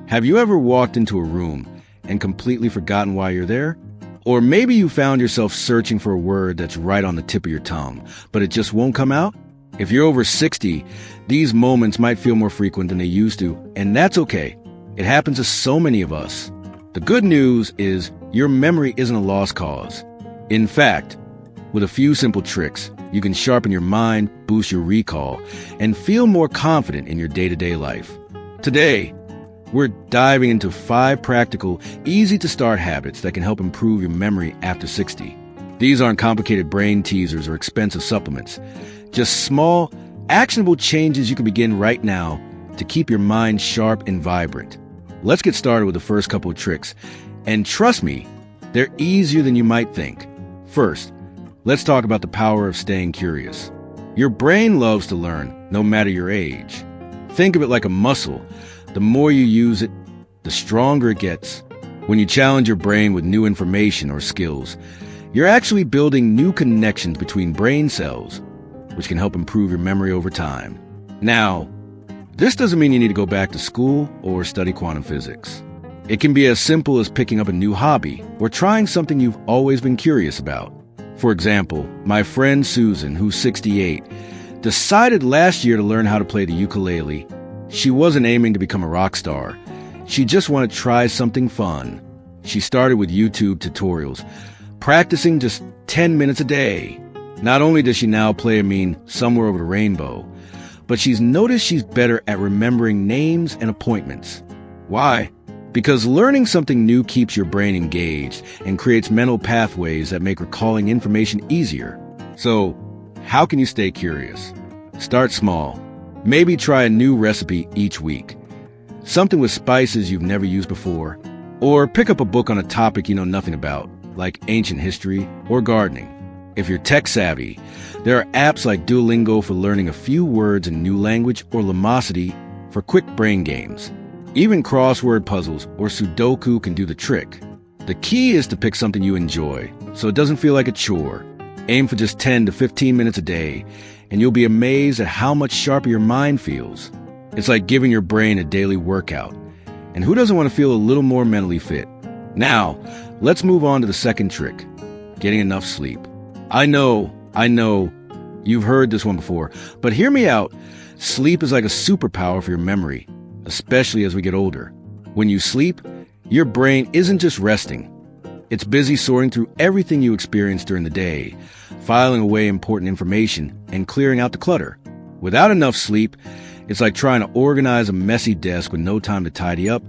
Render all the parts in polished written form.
Have you ever walked into a room and completely forgotten why you're there? Or maybe you found yourself searching for a word that's right on the tip of your tongue, but it just won't come out? If you're over 60, these moments might feel more frequent than they used to, and that's okay. It happens to so many of us. The good news is your memory isn't a lost cause. In fact, with a few simple tricks, you can sharpen your mind, boost your recall, and feel more confident in your day-to-day life. Today, we're diving into 5 practical, easy-to-start habits that can help improve your memory after 60. These aren't complicated brain teasers or expensive supplements. Just small, actionable changes you can begin right now to keep your mind sharp and vibrant. Let's get started with the first couple of tricks. And trust me, they're easier than you might think. First, let's talk about the power of staying curious. Your brain loves to learn, no matter your age. Think of it like a muscle. The more you use it, the stronger it gets. When you challenge your brain with new information or skills, you're actually building new connections between brain cells, which can help improve your memory over time. Now, this doesn't mean you need to go back to school or study quantum physics. It can be as simple as picking up a new hobby or trying something you've always been curious about. For example, my friend Susan, who's 68, decided last year to learn how to play the ukulele. She wasn't aiming to become a rock star. She just wanted to try something fun. She started with YouTube tutorials, practicing just 10 minutes a day. Not only does she now play Somewhere Over the Rainbow, but she's noticed she's better at remembering names and appointments. Why? Because learning something new keeps your brain engaged and creates mental pathways that make recalling information easier. So, how can you stay curious? Start small. Maybe try a new recipe each week. Something with spices you've never used before. Or pick up a book on a topic you know nothing about, like ancient history or gardening. If you're tech-savvy, there are apps like Duolingo for learning a few words in a new language or Lumosity for quick brain games. Even crossword puzzles or Sudoku can do the trick. The key is to pick something you enjoy, so it doesn't feel like a chore. Aim for just 10 to 15 minutes a day, and you'll be amazed at how much sharper your mind feels. It's like giving your brain a daily workout. And who doesn't want to feel a little more mentally fit? Now, let's move on to the second trick, getting enough sleep. I know, you've heard this one before, but hear me out. Sleep is like a superpower for your memory, especially as we get older. When you sleep, your brain isn't just resting. It's busy sorting through everything you experience during the day, filing away important information, and clearing out the clutter. Without enough sleep, it's like trying to organize a messy desk with no time to tidy up.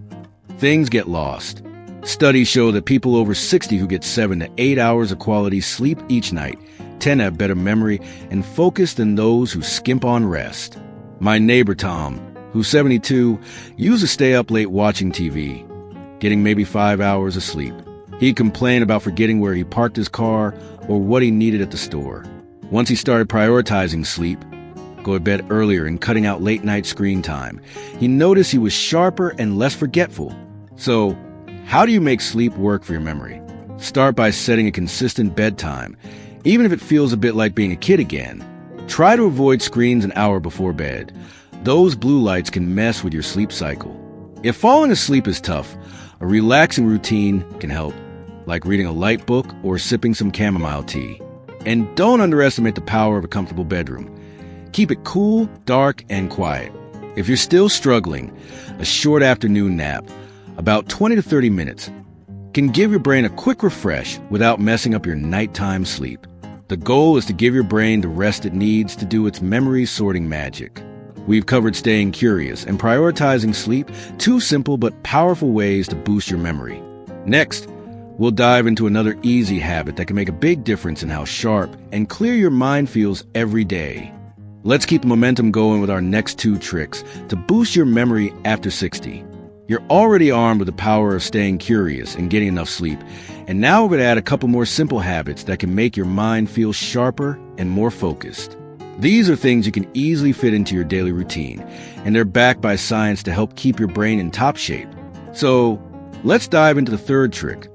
Things get lost. Studies show that people over 60 who get 7 to 8 hours of quality sleep each night tend to have better memory and focus than those who skimp on rest. My neighbor Tom, who's 72, used to stay up late watching TV, getting maybe 5 hours of sleep. He'd complain about forgetting where he parked his car or what he needed at the store. Once he started prioritizing sleep, go to bed earlier and cutting out late-night screen time, he noticed he was sharper and less forgetful. So, how do you make sleep work for your memory? Start by setting a consistent bedtime, even if it feels a bit like being a kid again. Try to avoid screens an hour before bed. Those blue lights can mess with your sleep cycle. If falling asleep is tough, a relaxing routine can help, like reading a light book or sipping some chamomile tea. And don't underestimate the power of a comfortable bedroom. Keep it cool, dark, and quiet. If you're still struggling, a short afternoon nap, about 20 to 30 minutes, can give your brain a quick refresh without messing up your nighttime sleep. The goal is to give your brain the rest it needs to do its memory sorting magic. We've covered staying curious and prioritizing sleep, 2 simple but powerful ways to boost your memory. Next, we'll dive into another easy habit that can make a big difference in how sharp and clear your mind feels every day. Let's keep the momentum going with our next 2 tricks to boost your memory after 60. You're already armed with the power of staying curious and getting enough sleep, and now we're going to add a couple more simple habits that can make your mind feel sharper and more focused. These are things you can easily fit into your daily routine, and they're backed by science to help keep your brain in top shape. So, let's dive into the third trick,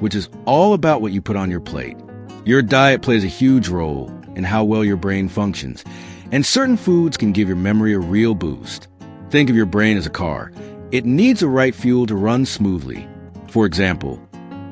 which is all about what you put on your plate. Your diet plays a huge role in how well your brain functions, and certain foods can give your memory a real boost. Think of your brain as a car. It needs the right fuel to run smoothly. For example,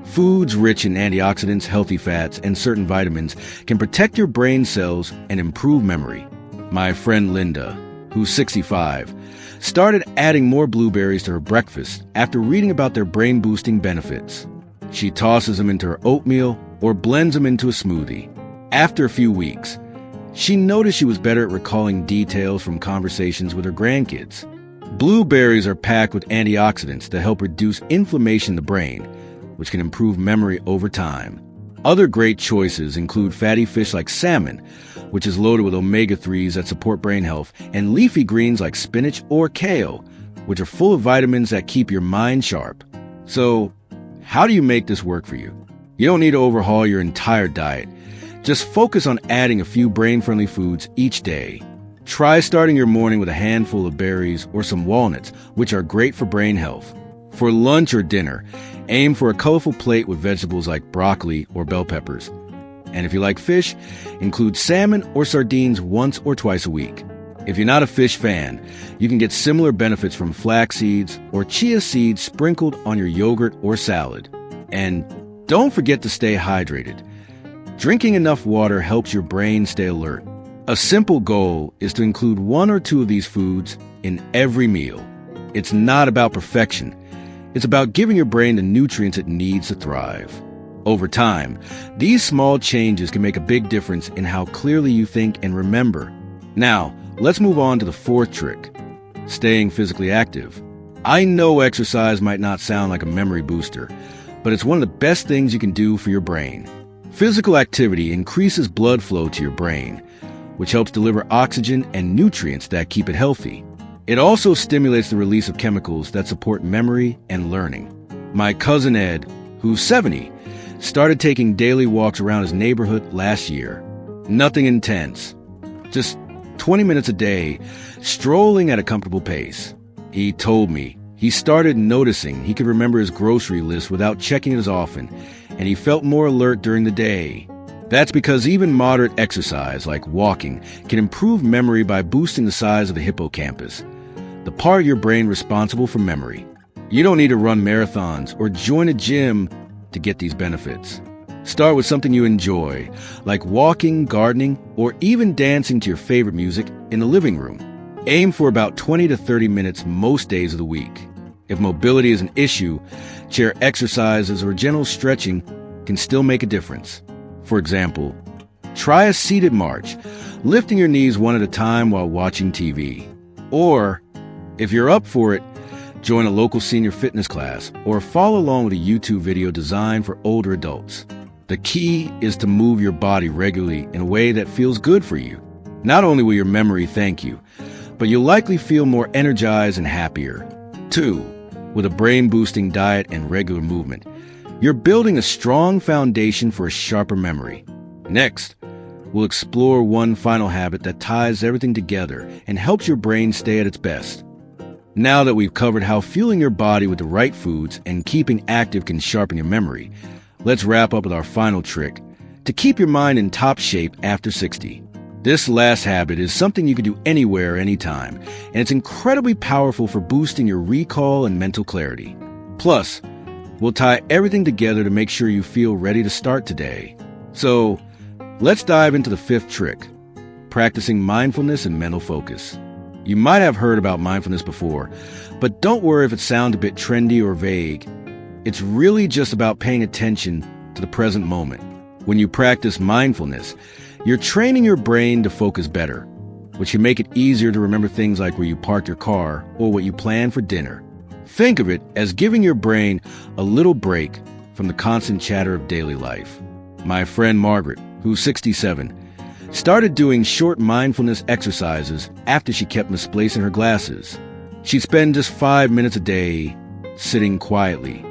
foods rich in antioxidants, healthy fats, and certain vitamins can protect your brain cells and improve memory. My friend Linda, who's 65, started adding more blueberries to her breakfast after reading about their brain-boosting benefits. She tosses them into her oatmeal or blends them into a smoothie. After a few weeks, she noticed she was better at recalling details from conversations with her grandkids. Blueberries are packed with antioxidants that help reduce inflammation in the brain, which can improve memory over time. Other great choices include fatty fish like salmon, which is loaded with omega-3s that support brain health, and leafy greens like spinach or kale, which are full of vitamins that keep your mind sharp. So, how do you make this work for you? You don't need to overhaul your entire diet. Just focus on adding a few brain-friendly foods each day. Try starting your morning with a handful of berries or some walnuts, which are great for brain health. For lunch or dinner, aim for a colorful plate with vegetables like broccoli or bell peppers. And if you like fish, include salmon or sardines once or twice a week. If you're not a fish fan, you can get similar benefits from flax seeds or chia seeds sprinkled on your yogurt or salad. And don't forget to stay hydrated. Drinking enough water helps your brain stay alert. A simple goal is to include one or two of these foods in every meal. It's not about perfection. It's about giving your brain the nutrients it needs to thrive. Over time, these small changes can make a big difference in how clearly you think and remember. Now, let's move on to the fourth trick, staying physically active. I know exercise might not sound like a memory booster, but it's one of the best things you can do for your brain. Physical activity increases blood flow to your brain, which helps deliver oxygen and nutrients that keep it healthy. It also stimulates the release of chemicals that support memory and learning. My cousin Ed, who's 70, started taking daily walks around his neighborhood last year. Nothing intense, just 20 minutes a day, strolling at a comfortable pace. He told me he started noticing he could remember his grocery list without checking it as often, and he felt more alert during the day. That's because even moderate exercise, like walking, can improve memory by boosting the size of the hippocampus, the part of your brain responsible for memory. You don't need to run marathons or join a gym to get these benefits. Start with something you enjoy, like walking, gardening, or even dancing to your favorite music in the living room. Aim for about 20 to 30 minutes most days of the week. If mobility is an issue, chair exercises or gentle stretching can still make a difference. For example, try a seated march, lifting your knees one at a time while watching TV. Or, if you're up for it, join a local senior fitness class or follow along with a YouTube video designed for older adults. The key is to move your body regularly in a way that feels good for you. Not only will your memory thank you, but you'll likely feel more energized and happier. 2. With a brain-boosting diet and regular movement, you're building a strong foundation for a sharper memory. Next, we'll explore one final habit that ties everything together and helps your brain stay at its best. Now that we've covered how fueling your body with the right foods and keeping active can sharpen your memory, let's wrap up with our final trick to keep your mind in top shape after 60. This last habit is something you can do anywhere, anytime, and it's incredibly powerful for boosting your recall and mental clarity. Plus, we'll tie everything together to make sure you feel ready to start today. So, let's dive into the fifth trick, practicing mindfulness and mental focus. You might have heard about mindfulness before, but don't worry if it sounds a bit trendy or vague. It's really just about paying attention to the present moment. When you practice mindfulness, you're training your brain to focus better, which can make it easier to remember things like where you parked your car or what you planned for dinner. Think of it as giving your brain a little break from the constant chatter of daily life. My friend Margaret, who's 67, started doing short mindfulness exercises after she kept misplacing her glasses. She'd spend just 5 minutes a day sitting quietly,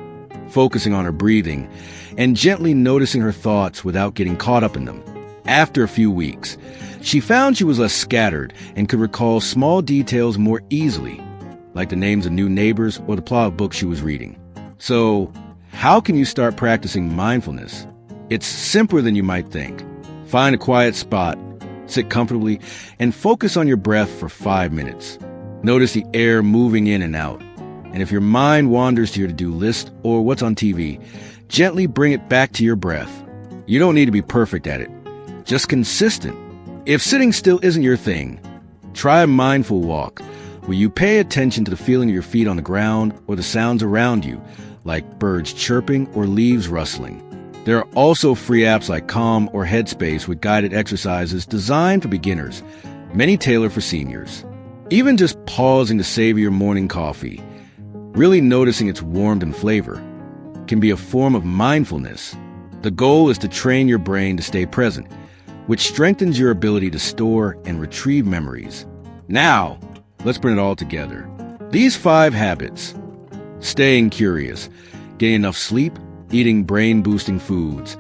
focusing on her breathing, and gently noticing her thoughts without getting caught up in them. After a few weeks, she found she was less scattered and could recall small details more easily, like the names of new neighbors or the plot of books she was reading. So, how can you start practicing mindfulness? It's simpler than you might think. Find a quiet spot, sit comfortably, and focus on your breath for 5 minutes. Notice the air moving in and out. And if your mind wanders to your to-do list or what's on TV, gently bring it back to your breath. You don't need to be perfect at it, just consistent. If sitting still isn't your thing, try a mindful walk where you pay attention to the feeling of your feet on the ground or the sounds around you, like birds chirping or leaves rustling. There are also free apps like Calm or Headspace with guided exercises designed for beginners, many tailored for seniors. Even just pausing to savor your morning coffee, really noticing its warmth and flavor, can be a form of mindfulness. The goal is to train your brain to stay present, which strengthens your ability to store and retrieve memories. Now, let's bring it all together. These 5 habits: staying curious, getting enough sleep, eating brain-boosting foods,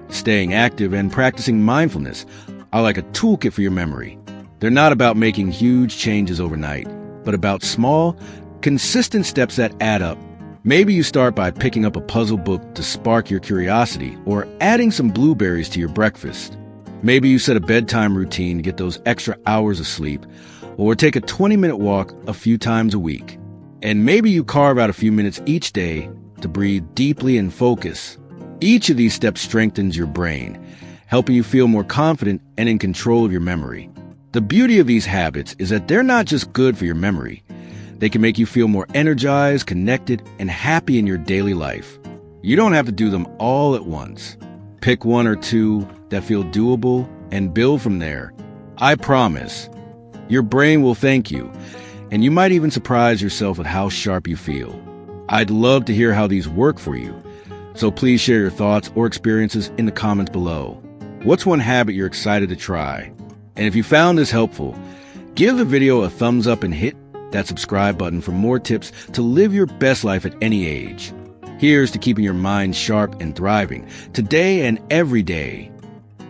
staying active, and practicing mindfulness are like a toolkit for your memory. They're not about making huge changes overnight, but about small, consistent steps that add up. Maybe you start by picking up a puzzle book to spark your curiosity, or adding some blueberries to your breakfast. Maybe you set a bedtime routine to get those extra hours of sleep, or take a 20-minute walk a few times a week. And maybe you carve out a few minutes each day to breathe deeply and focus. Each of these steps strengthens your brain, helping you feel more confident and in control of your memory. The beauty of these habits is that they're not just good for your memory. They can make you feel more energized, connected, and happy in your daily life. You don't have to do them all at once. Pick 1 or 2 that feel doable and build from there. I promise, your brain will thank you, and you might even surprise yourself at how sharp you feel. I'd love to hear how these work for you, so please share your thoughts or experiences in the comments below. What's one habit you're excited to try? And if you found this helpful, give the video a thumbs up and hit that subscribe button for more tips to live your best life at any age. Here's to keeping your mind sharp and thriving, today and every day.